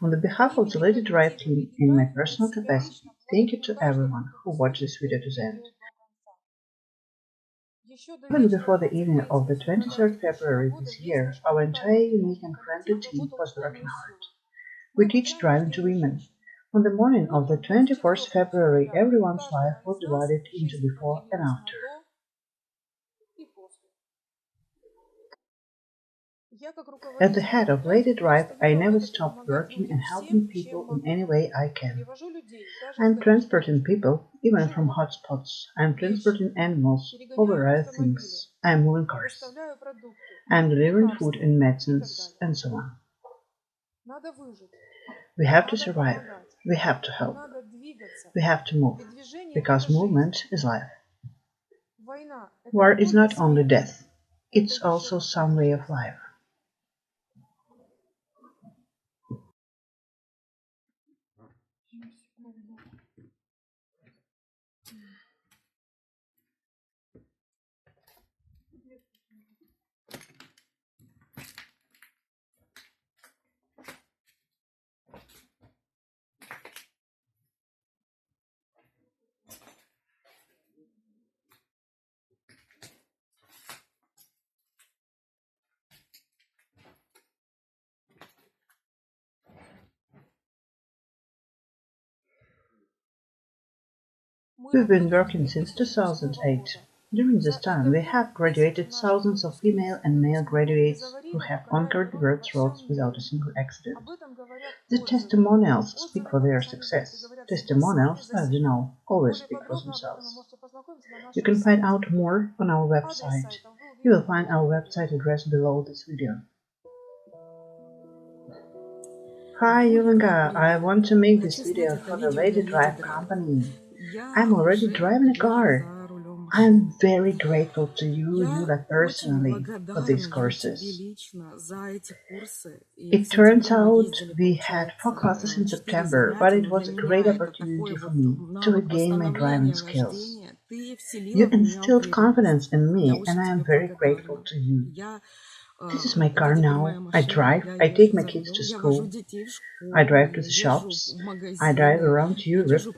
On the behalf of the Lady Drive team in my personal capacity, thank you to everyone who watched this video to the end. Even before the evening of the 23rd February this year, our entire unique and friendly team was working hard. We teach driving to women. On the morning of the 24th February, everyone's life was divided into before and after. At the head of Lady Drive, I never stopped working and helping people in any way I can. I'm transporting people, even from hotspots. I'm transporting animals, over other things. I'm moving cars. I'm delivering food and medicines, and so on. We have to survive. We have to help. We have to move, because movement is life. War is not only death, it's also some way of life. We've been working since 2008. During this time, we have graduated thousands of female and male graduates who have conquered the world's roads without a single accident. The testimonials speak for their success. Testimonials, as you know, always speak for themselves. You can find out more on our website. You will find our website address below this video. Hi Yulia, I want to make this video for the Lady Drive company. I'm already driving a car. I'm very grateful to you, Yulia, personally, for these courses. It turns out we had 4 classes in September, but it was a great opportunity for me to regain my driving skills. You instilled confidence in me, and I am very grateful to you. This is my car now. I drive, I take my kids to school, I drive to the shops, I drive around Europe.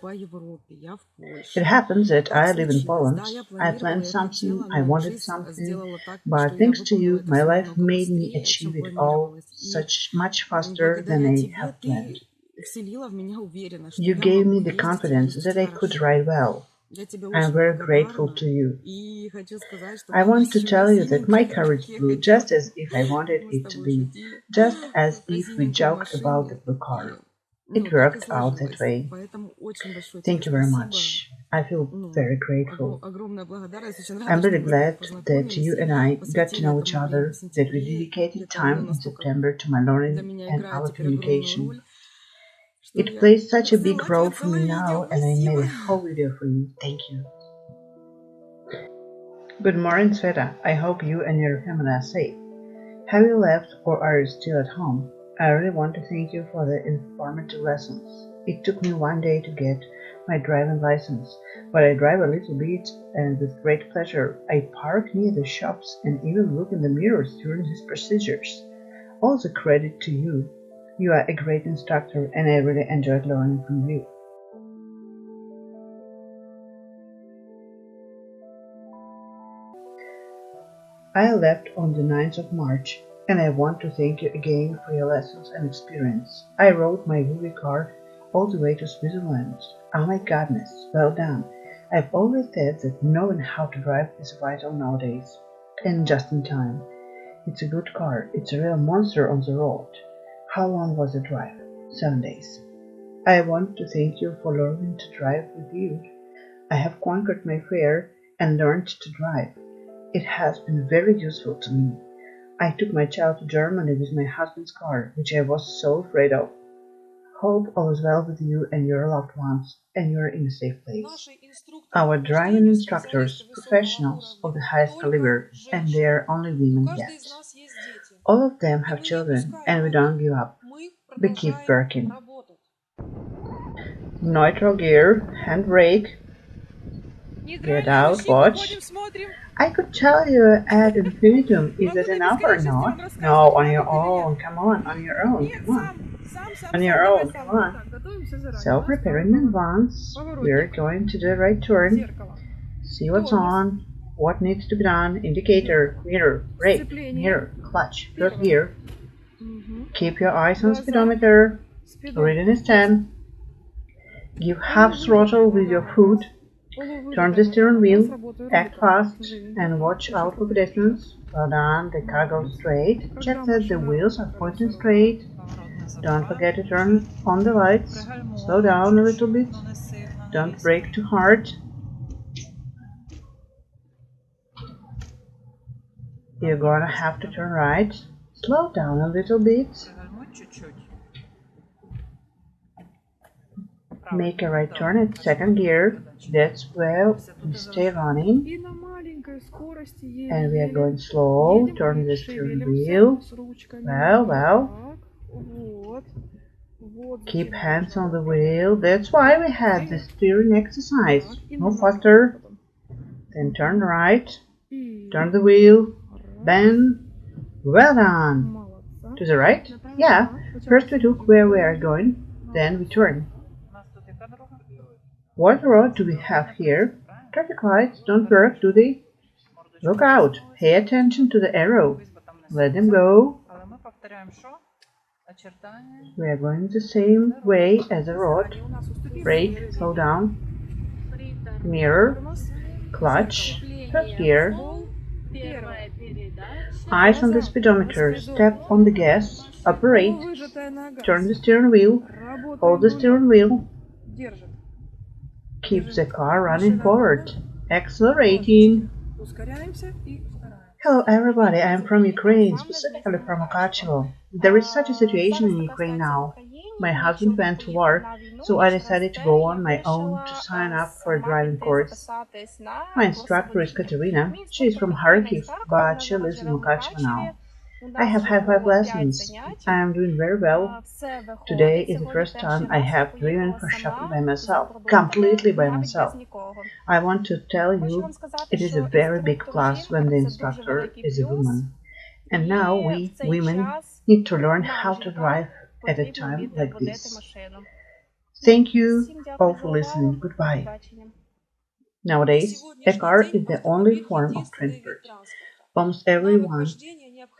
It happens that I live in Poland. I planned something, I wanted something, but thanks to you, my life made me achieve it all much faster than I have planned. You gave me the confidence that I could ride well. I am very grateful to you. I want to tell you that my car is blue just as if I wanted it to be, just as if we joked about the blue car. It worked out that way. Thank you very much. I feel very grateful. I'm really glad that you and I got to know each other, that we dedicated time in September to my learning and our communication. It plays such a big role for me now, and I made a whole video for you. Thank you. Good morning, Sveta. I hope you and your family are safe. Have you left or are you still at home? I really want to thank you for the informative lessons. It took me 1 day to get my driving license, but I drive a little bit and with great pleasure. I park near the shops and even look in the mirrors during these procedures. All the credit to you. You are a great instructor and I really enjoyed learning from you. I left on the 9th of March, and I want to thank you again for your lessons and experience. I rode my Yuliia car all the way to Switzerland. Oh my goodness, well done. I've always said that knowing how to drive is vital nowadays, and just in time. It's a good car, it's a real monster on the road. How long was the drive? 7 days. I want to thank you for learning to drive with you. I have conquered my fear and learned to drive. It has been very useful to me. I took my child to Germany with my husband's car, which I was so afraid of. Hope all is well with you and your loved ones, and you are in a safe place. Our driving instructors, professionals of the highest caliber, and they are only women yet. All of them have children, and we don't give up. We keep working. Neutral gear, handbrake. Get out, watch. I could tell you ad infinitum, is it enough or not? No, on your own, come on your own, come on. On your own, come on. So preparing in advance, we're going to the right turn. See what's on, what needs to be done, indicator, mirror, brake, mirror, clutch, third gear. Keep your eyes on speedometer, reading is 10. Give half throttle with your foot. Turn the steering wheel, act fast, and watch out for pedestrians. Well done, the car goes straight. Check that the wheels are pointing straight. Don't forget to turn on the lights. Slow down a little bit. Don't brake too hard. You're gonna have to turn right. Slow down a little bit. Make a right turn at second gear. That's where we stay running. And we are going slow. Turn the steering wheel. Well. Keep hands on the wheel. That's why we had the steering exercise. Move faster. Then turn right. Turn the wheel. Bend. Well done. To the right? Yeah. First we look where we are going. Then we turn. What road do we have here? Traffic lights don't work, do they? Look out! Pay attention to the arrow. Let them go. We are going the same way as the road. Brake, slow down. Mirror, clutch, third gear. Eyes on the speedometer. Step on the gas. Operate. Turn the steering wheel. Hold the steering wheel. Keep the car running forward. Accelerating. Hello everybody, I am from Ukraine, specifically from Mukachevo. There is such a situation in Ukraine now. My husband went to war, so I decided to go on my own to sign up for a driving course. My instructor is Katerina. She is from Kharkiv, but she lives in Mukachevo now. I have had 5 lessons. I am doing very well. Today is the first time I have driven for shopping by myself, completely by myself. I want to tell you, it is a very big plus when the instructor is a woman. And now we, women, need to learn how to drive at a time like this. Thank you all for listening. Goodbye. Nowadays, a car is the only form of transport. Almost everyone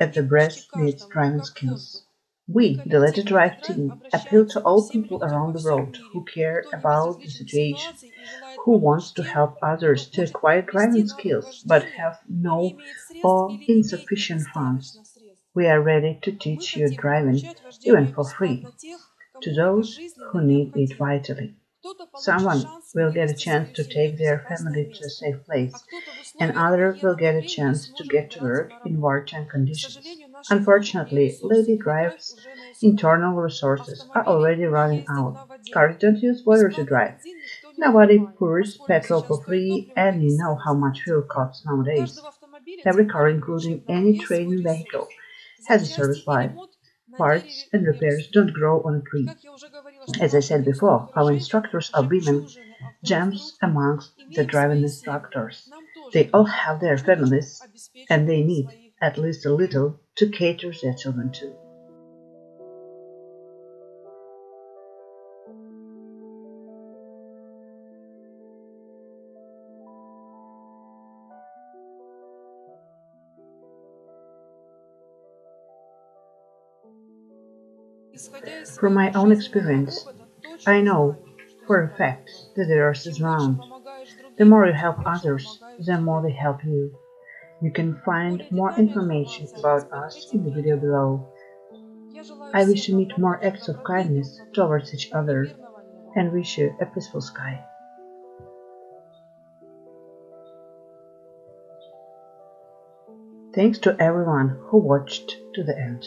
at the breast needs driving skills. We, the Let It Drive team, appeal to all people around the world who care about the situation, who wants to help others to acquire driving skills but have no or insufficient funds. We are ready to teach you driving, even for free, to those who need it vitally. Someone will get a chance to take their family to a safe place, and others will get a chance to get to work in wartime conditions. Unfortunately, Lady Drive's internal resources are already running out. Cars don't use water to drive. Nobody pours petrol for free, and you know how much fuel costs nowadays. Every car, including any training vehicle, has a service life. Parts and repairs don't grow on a tree. As I said before, our instructors are women, gems amongst the driving instructors. They all have their families, and they need, at least a little, to cater their children to. From my own experience, I know for a fact that the earth is round. The more you help others, the more they help you. You can find more information about us in the video below. I wish you meet more acts of kindness towards each other and wish you a peaceful sky. Thanks to everyone who watched to the end.